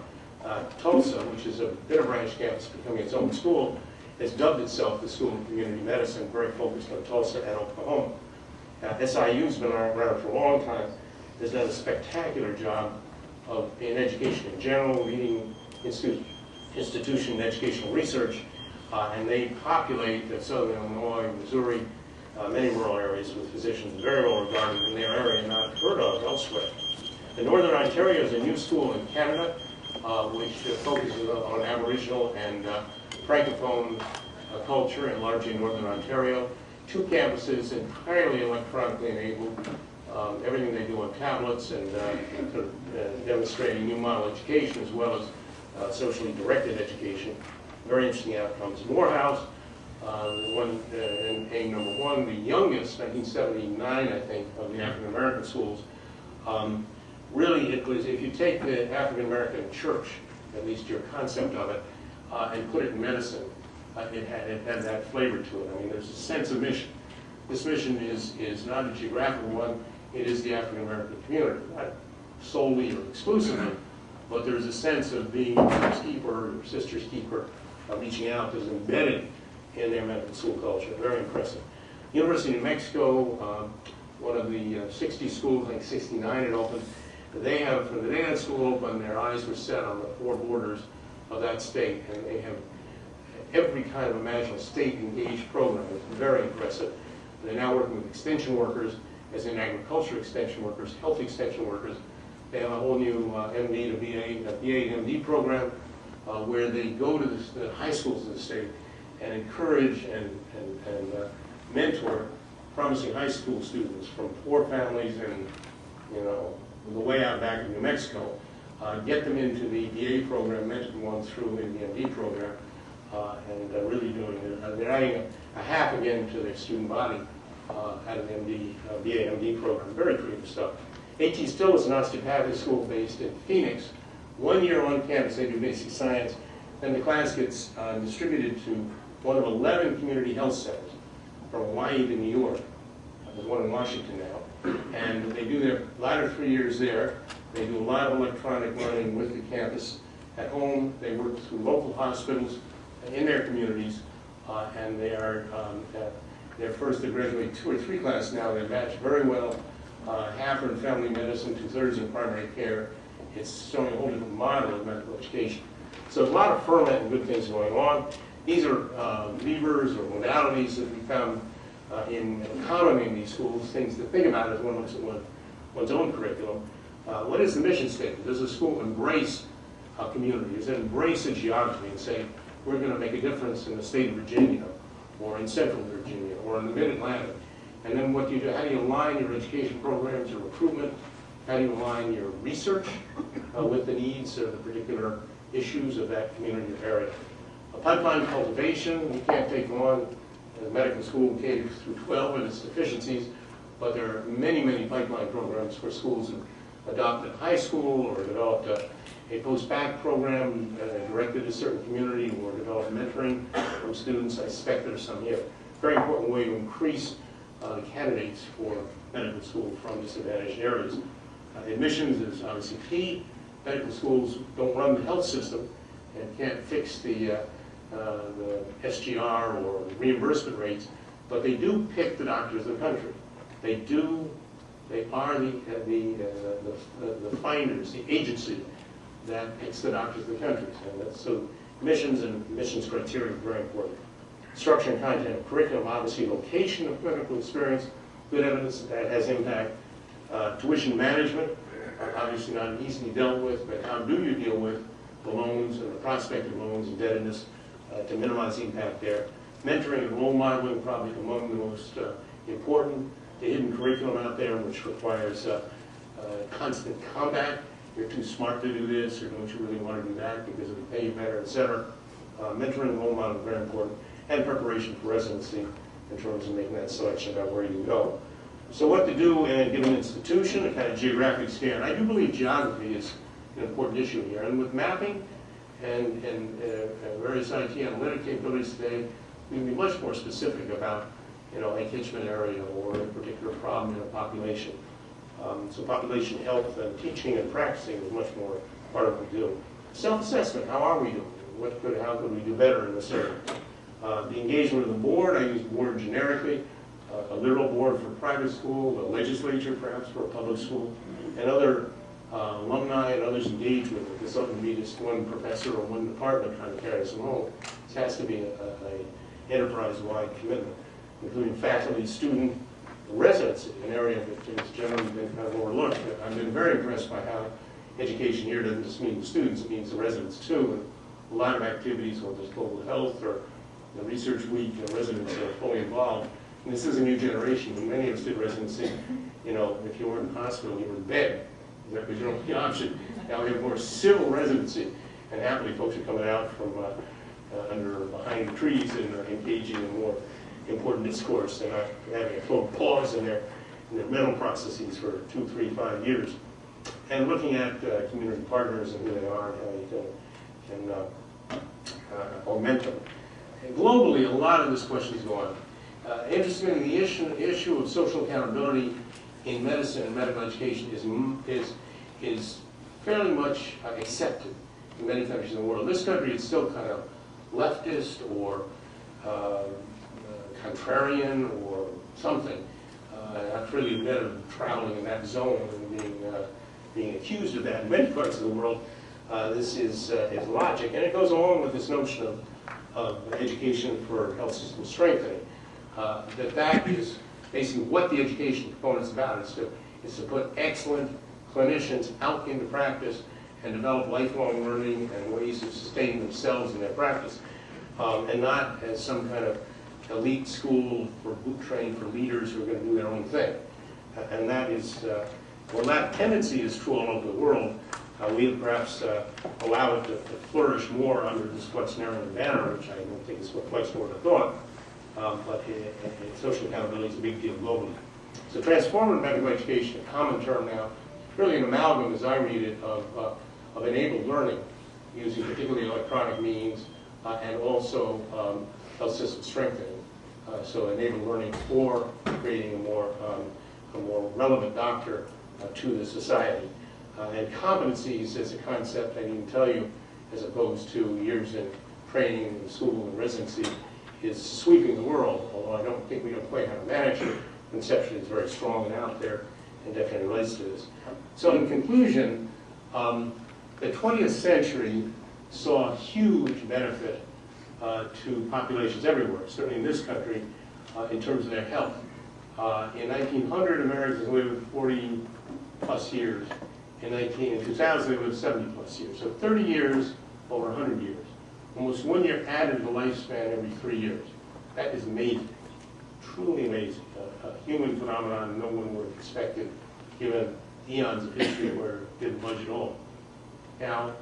Tulsa, which is a bitter branch campus becoming its own school, has dubbed itself the School of Community Medicine, very focused on Tulsa and Oklahoma. SIU's been around for a long time, has done a spectacular job in education in general, leading institution in educational research, and they populate southern Illinois, Missouri, many rural areas with physicians very well regarded in their area and not heard of elsewhere. The Northern Ontario is a new school in Canada, which focuses on Aboriginal and Francophone culture in largely Northern Ontario. 2 campuses, entirely electronically enabled. Everything they do on tablets and demonstrating new model education as well as socially directed education. Very interesting outcomes. Morehouse, aim number 1, the youngest, 1979, I think, of the African American schools. Really, it was, if you take the African American church, at least your concept of it, and put it in medicine, it had that flavor to it. I mean, there's a sense of mission. This mission is not a geographical one, it is the African American community, not solely or exclusively, but there's a sense of being your brother's keeper, your sister's keeper, reaching out is embedded in their medical school culture. Very impressive. University of New Mexico, one of the 60 schools, I think 69 it opened. They have, from the day that school opened, their eyes were set on the 4 borders of that state, and they have every kind of imaginable state-engaged program. It's very impressive. They're now working with extension workers, as in agriculture extension workers, health extension workers. They have a whole new MD to BA and MD program where they go to the high schools of the state and encourage and mentor promising high school students from poor families and, you know, the way out back in New Mexico, get them into the BA program, mentor one through in the MD program, and really doing it. They're adding a half again to their student body at an MD, BA, MD program. Very creative stuff. A.T. Still is an osteopathic school based in Phoenix. 1 year on campus, they do basic science, and the class gets distributed to one of 11 community health centers, from Hawaii to New York. There's one in Washington now. And they do their latter 3 years there. They do a lot of electronic learning with the campus. At home, they work through local hospitals in their communities, and they are, they're first to graduate 2 or 3 classes now. They match very well. Half are in family medicine, 2/3 in primary care. It's showing a whole different model of medical education. So there's a lot of ferment and good things going on. These are levers or modalities that we found in common in these schools, things to think about as one looks at one's own curriculum. What is the mission statement? Does the school embrace a community? Does it embrace a geography and say, we're going to make a difference in the state of Virginia, or in central Virginia, or in the mid-Atlantic? And then what do you do? How do you align your education programs, your recruitment? How do you align your research with the needs of the particular issues of that community or area? A pipeline cultivation, we can't take on the medical school K through 12 and its deficiencies, but there are many, many pipeline programs for schools that adopted high school or developed a post-bac program directed to a certain community or developed mentoring from students. I suspect there's some here. Very important way to increase the candidates for medical school from disadvantaged areas. Admissions is obviously key. Medical schools don't run the health system and can't fix the SGR or reimbursement rates, but they do pick the doctors of the country. They are the finders, the agency that picks the doctors of the country. So missions and admissions criteria are very important. Structure and content of curriculum, obviously location of clinical experience, good evidence that has impact. Tuition management, obviously not easily dealt with, but how do you deal with the loans and the prospect of loans, indebtedness, to minimize the impact there. Mentoring and role modeling, probably among the most important. The hidden curriculum out there, which requires constant combat you're too smart to do this, or don't you really want to do that because it'll pay you better, etc. Mentoring and role model is very important, and preparation for residency in terms of making that selection about where you go. So what to do in a given institution, a kind of geographic scan. I do believe geography is an important issue here, and with mapping and various IT analytic capabilities today, we can be much more specific about, a catchment area or a particular problem in a population. So population health and teaching and practicing is much more part of what we do. Self-assessment, how are we doing? How could we do better in this area? The engagement of the board, I use board generically, a literal board for private school, the legislature perhaps for a public school, and other alumni and others engaged with it. This oughtn't be just one professor or one department trying to carry us along. This has to be an enterprise-wide commitment, including faculty, student, residency, an area that has generally been kind of overlooked. I've been very impressed by how education here doesn't just mean the students, it means the residents too. And a lot of activities, whether it's global health or the research week, residents are fully involved. And this is a new generation. When many of us did residency, if you weren't in hospital, you were in bed. That was your only option. Now we have more civil residency, and happily folks are coming out from behind the trees and engaging in more important discourse. They're not having a full pause in their mental processes for 2, 3, 5 years. And looking at community partners and who they are and how you can augment them. And globally, a lot of this question is going on. Interestingly, the issue of social accountability in medicine and medical education is fairly much accepted in many countries in the world. In this country, it's still kind of leftist or contrarian or something. Not really a bit of traveling in that zone and being accused of that in many parts of the world. This is logic, and it goes along with this notion of education for health system strengthening. That is basically what the education component is about. Is to put excellent clinicians out into practice and develop lifelong learning and ways of sustaining themselves in their practice, and not as some kind of elite school for boot train for leaders who are going to do their own thing. And that is, well, that tendency is true all over the world. We have perhaps allowed it to flourish more under this Flexnerian banner, which I don't think is what Flexner would have thought. But social accountability is a big deal globally. So transformative medical education, a common term now, really an amalgam, as I read it, of enabled learning, using particularly electronic means, and also health system strengthening. So enabled learning for creating a more relevant doctor to the society. And competencies as a concept, I can tell you, as opposed to years in training in school and residency, is sweeping the world, although I don't think we know quite how to manage it. Conception is very strong and out there and definitely relates to this. So in conclusion, the 20th century saw a huge benefit to populations everywhere, certainly in this country, in terms of their health. In 1900, Americans lived 40 plus years. In 2000, they lived 70 plus years. So 30 years over 100 years. Almost 1 year added to the lifespan every 3 years. That is amazing, truly amazing. A human phenomenon no one would have expected given eons of history where it didn't budge at all. Now,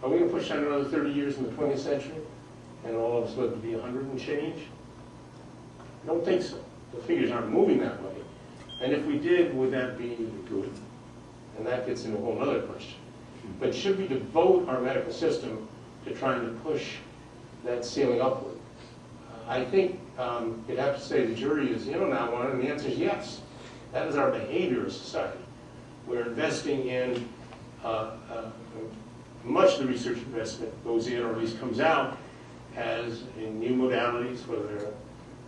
are we going to push on another 30 years in the 20th century and all of us live to be 100 and change? I don't think so. The figures aren't moving that way. And if we did, would that be good? And that gets into a whole other question. But should we devote our medical system to trying to push that ceiling upward? I think you'd have to say the jury is in on that one, and the answer is yes. That is our behavior as society. We're investing in, much of the research investment goes in, or at least comes out, as in new modalities, whether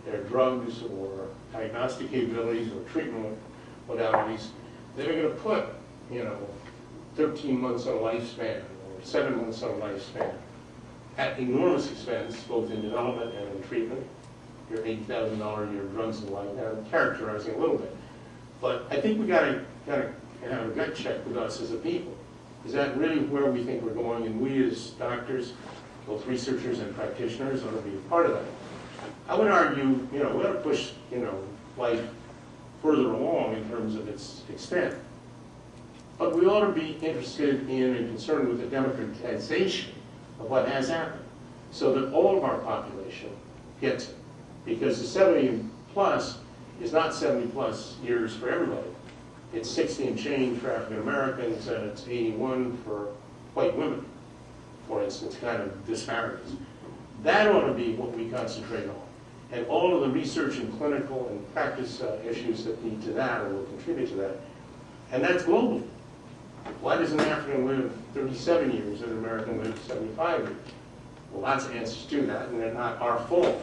they're drugs or diagnostic capabilities or treatment modalities. They're going to put, 13 months on a lifespan or 7 months on a lifespan at enormous expense, both in development and in treatment. Your $80,000 a year drugs and the like. Now, I'm characterizing a little bit. But I think we got to have a gut check with us as a people. Is that really where we think we're going? And we as doctors, both researchers and practitioners, ought to be a part of that. I would argue, we ought to push, life further along in terms of its extent. But we ought to be interested in and concerned with the democratization of what has happened, so that all of our population gets it. Because the 70 plus is not 70 plus years for everybody. It's 60 and change for African Americans, and it's 81 for white women, for instance, kind of disparities. That ought to be what we concentrate on. And all of the research and clinical and practice issues that lead to that or will contribute to that. And that's global. Why does an African live 37 years and an American live 75 years? Well, lots of answers to that, and they're not our fault.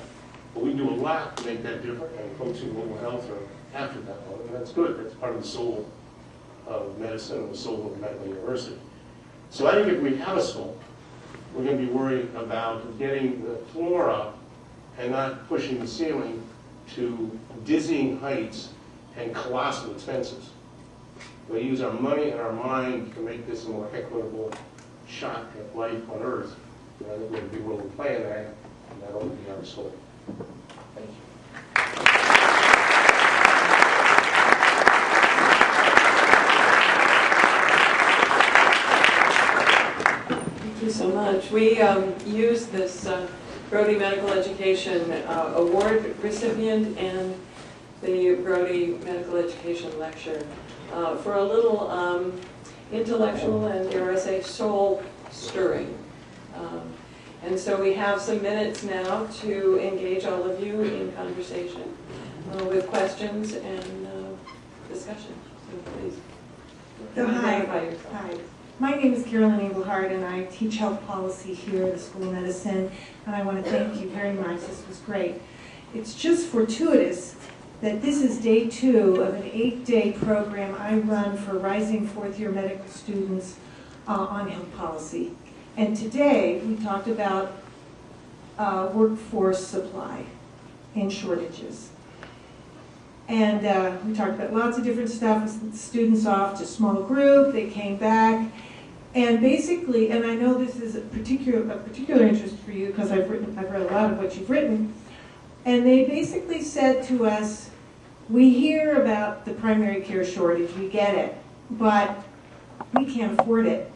But we do a lot to make that different, and folks in global health are after that one, and that's good. That's part of the soul of medicine and the soul of medical university. So I think if we have a soul, we're going to be worried about getting the floor up and not pushing the ceiling to dizzying heights and colossal expenses. We use our money and our mind to make this a more equitable shot at life on Earth. And I think we're going to be willing to play in that, and that ought to be our soul. Thank you. Thank you so much. We use this Brody Medical Education Award recipient and the Brody Medical Education Lecture for a little intellectual and, dare I say, soul stirring. And so we have some minutes now to engage all of you in conversation with questions and discussion. So please. So hi. Identify yourself. Hi. My name is Carolyn Engelhardt, and I teach health policy here at the School of Medicine, and I want to thank you very much. This was great. It's just fortuitous that this is day 2 of an 8-day program I run for rising fourth-year medical students on health policy. And today we talked about workforce supply and shortages. And we talked about lots of different stuff with students off to small group. They came back. And basically, and I know this is a particular interest for you because I've read a lot of what you've written. And they basically said to us, we hear about the primary care shortage, we get it, but we can't afford it.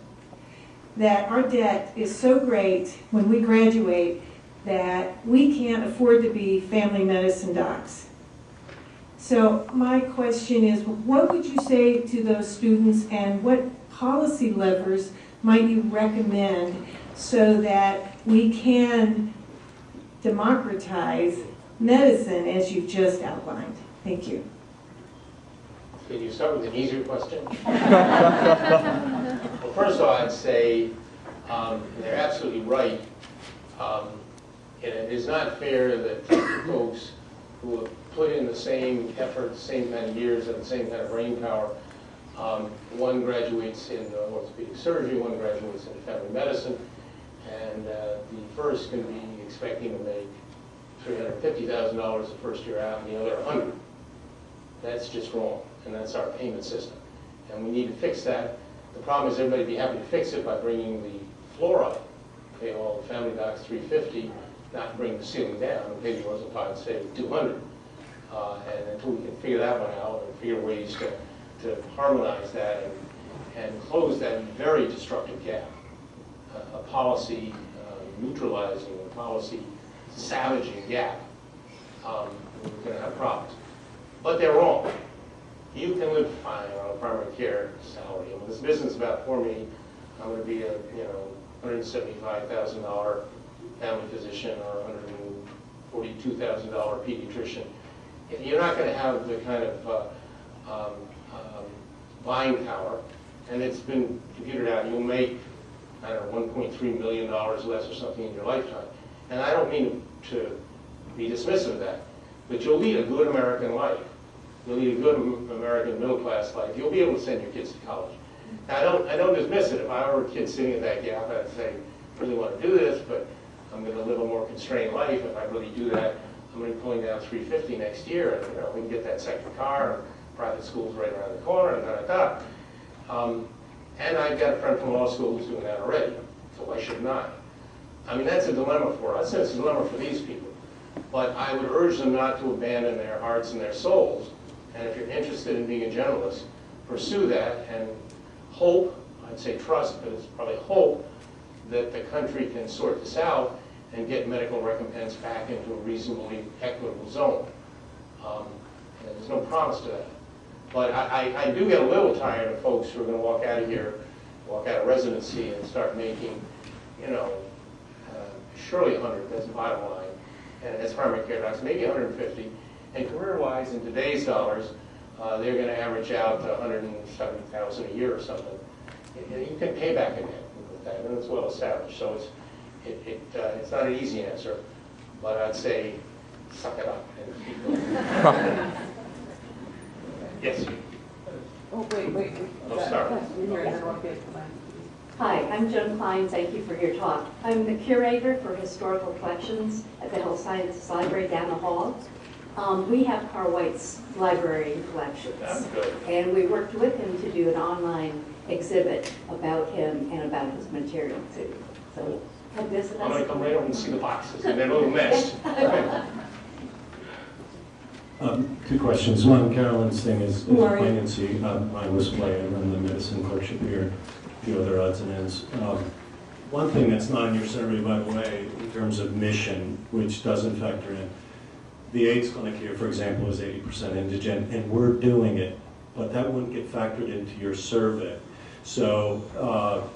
That our debt is so great when we graduate that we can't afford to be family medicine docs. So my question is, what would you say to those students, and what policy levers might you recommend so that we can democratize medicine as you've just outlined? Thank you. Can you start with an easier question? Well, first of all, I'd say they're absolutely right. It is not fair that folks who have put in the same effort, the same kind of years, and the same kind of brain power, one graduates in orthopedic surgery, one graduates in family medicine, and the first can be expecting to make $350,000 the first year out, and the other $100,000. That's just wrong, and that's our payment system. And we need to fix that. The problem is everybody would be happy to fix it by bringing the floor up. Pay all the family docs $350,000, not bring the ceiling down, and pay the orthopod, say, $200,000. And until we can figure that one out and figure ways to harmonize that and close that very destructive gap, a policy neutralizing, a policy savaging gap, we're going to have problems. But they're wrong. You can live fine on a primary care salary. I mean, this business about for me, I'm going to be a $175,000 family physician or $142,000 pediatrician. You're not going to have the kind of buying power, and it's been computed out. You'll make, I don't know, $1.3 million less or something in your lifetime. And I don't mean to be dismissive of that, but you'll lead a good American life. You'll lead a good American middle-class life. You'll be able to send your kids to college. Now, I don't dismiss it. If I were a kid sitting in that gap, I'd say, I really want to do this, but I'm going to live a more constrained life. If I really do that, I'm going to be pulling down $350,000 next year, and we can get that second car, and private school's right around the corner, and da-da-da. And I've got a friend from law school who's doing that already, so why shouldn't I? I mean, that's a dilemma for us, and it's a dilemma for these people. But I would urge them not to abandon their hearts and their souls. And if you're interested in being a generalist, pursue that and hope, I'd say trust, but it's probably hope, that the country can sort this out and get medical recompense back into a reasonably equitable zone. And there's no promise to that. But I do get a little tired of folks who are going to walk out of here, walk out of residency and start making, you know, surely 100, that's the bottom line, and as primary care docs, maybe 150. And career-wise, in today's dollars, they're going to average out to 170,000 a year or something. And you can pay back in that with that, and it's well established. So it's not an easy answer, but I'd say suck it up and keep going. Yes. Oh, wait. Oh, sorry. Hi, I'm Joan Klein. Thank you for your talk. I'm the curator for historical collections at the Health Sciences Library down the hall. We have Carl White's library and collections. That's good. And we worked with him to do an online exhibit about him and about his material too. So come visit us. I'm going to come right over and see the boxes, and they're a little messed. Two questions. One, Carolyn's thing is Who are you? poignancy. Mine was play. I run the medicine clerkship here, a few other odds and ends. One thing that's not in your survey, by the way, in terms of mission, which doesn't factor in, the AIDS clinic here, for example, is 80% indigent, and we're doing it, but that wouldn't get factored into your survey. So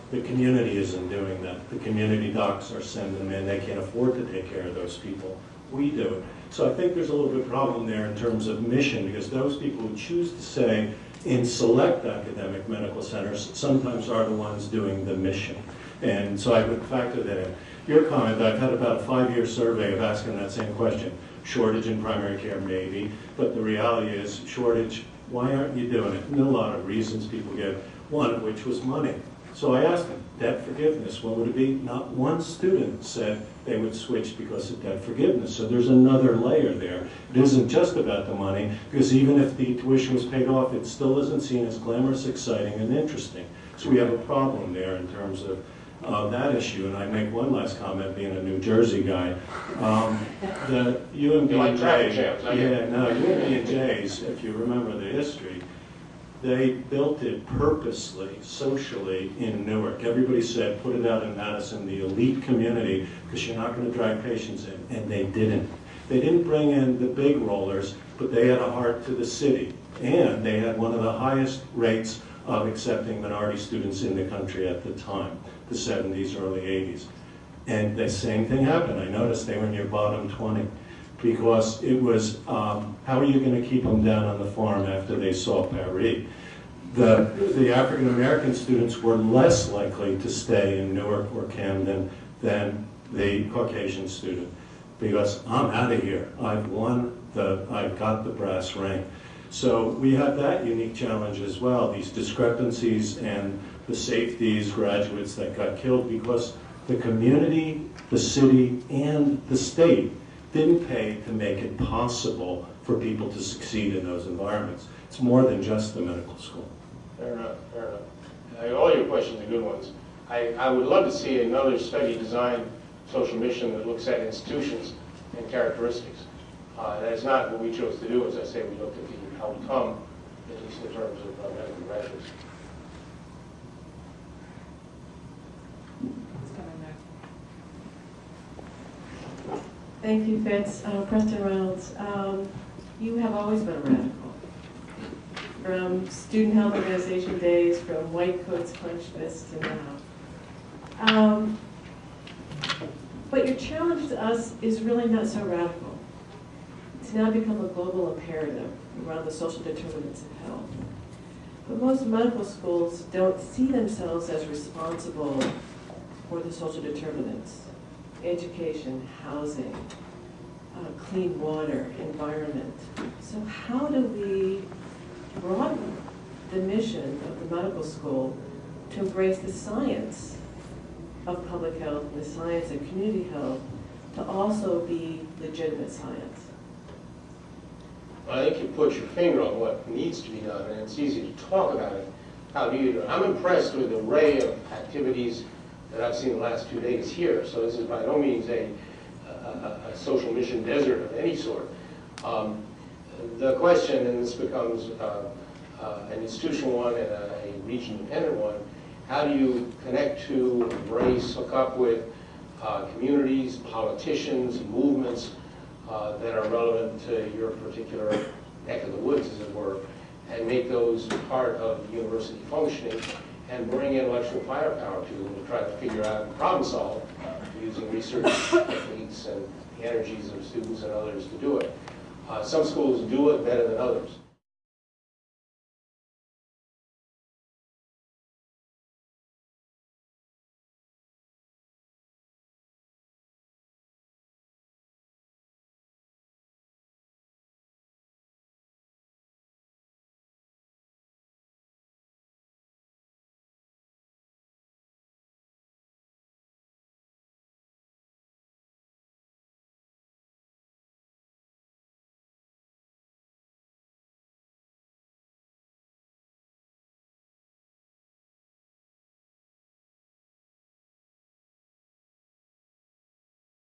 the community isn't doing that. The community docs are sending them in. They can't afford to take care of those people. We do it. So I think there's a little bit of problem there in terms of mission, because those people who choose to say in select academic medical centers sometimes are the ones doing the mission. And so I would factor that in. Your comment, I've had about a 5-year survey of asking that same question. Shortage in primary care, maybe, but the reality is shortage, why aren't you doing it? And a lot of reasons people give, one of which was money. So I asked them, debt forgiveness, what would it be? Not one student said they would switch because of debt forgiveness. So there's another layer there. It isn't just about the money, because even if the tuition was paid off, it still isn't seen as glamorous, exciting, and interesting. So we have a problem there in terms of that issue. And I make one last comment, being a New Jersey guy. The UMB&Js, if you remember the history, they built it purposely, socially in Newark. Everybody said, put it out in Madison, the elite community, because you're not going to drag patients in, and they didn't. They didn't bring in the big rollers, but they had a heart to the city, and they had one of the highest rates of accepting minority students in the country at the time, the 70s, early 80s. And the same thing happened. I noticed they were in your bottom 20, because it was, how are you going to keep them down on the farm after they saw Paris? The African American students were less likely to stay in Newark or Camden than the Caucasian student, because I'm out of here. I've got the brass ring. So we have that unique challenge as well, these discrepancies and the safeties, graduates that got killed because the community, the city, and the state didn't pay to make it possible for people to succeed in those environments. It's more than just the medical school. Fair enough, fair enough. All your questions are good ones. I would love to see another study design social mission that looks at institutions and characteristics. That's not what we chose to do. As I say, we looked at the outcome, at least in terms of medical graduates. Thank you, Fitz. Preston Reynolds. You have always been a radical. From student health organization days, from white coats, clenched fists, to now. But your challenge to us is really not so radical. It's now become a global imperative around the social determinants of health. But most medical schools don't see themselves as responsible for the social determinants. Education, housing, clean water, environment. So how do we broaden the mission of the medical school to embrace the science of public health and the science of community health to also be legitimate science? I think you put your finger on what needs to be done, and it's easy to talk about it. How do you do it? I'm impressed with the array of activities that I've seen the last 2 days here. So this is by no means a social mission desert of any sort. The question, and this becomes an institutional one and a region-dependent one, how do you connect to, embrace, hook up with communities, politicians, movements that are relevant to your particular neck of the woods, as it were, and make those part of the university functioning, and bring intellectual firepower to them to try to figure out and problem solve using research techniques and the energies of students and others to do it. Some schools do it better than others.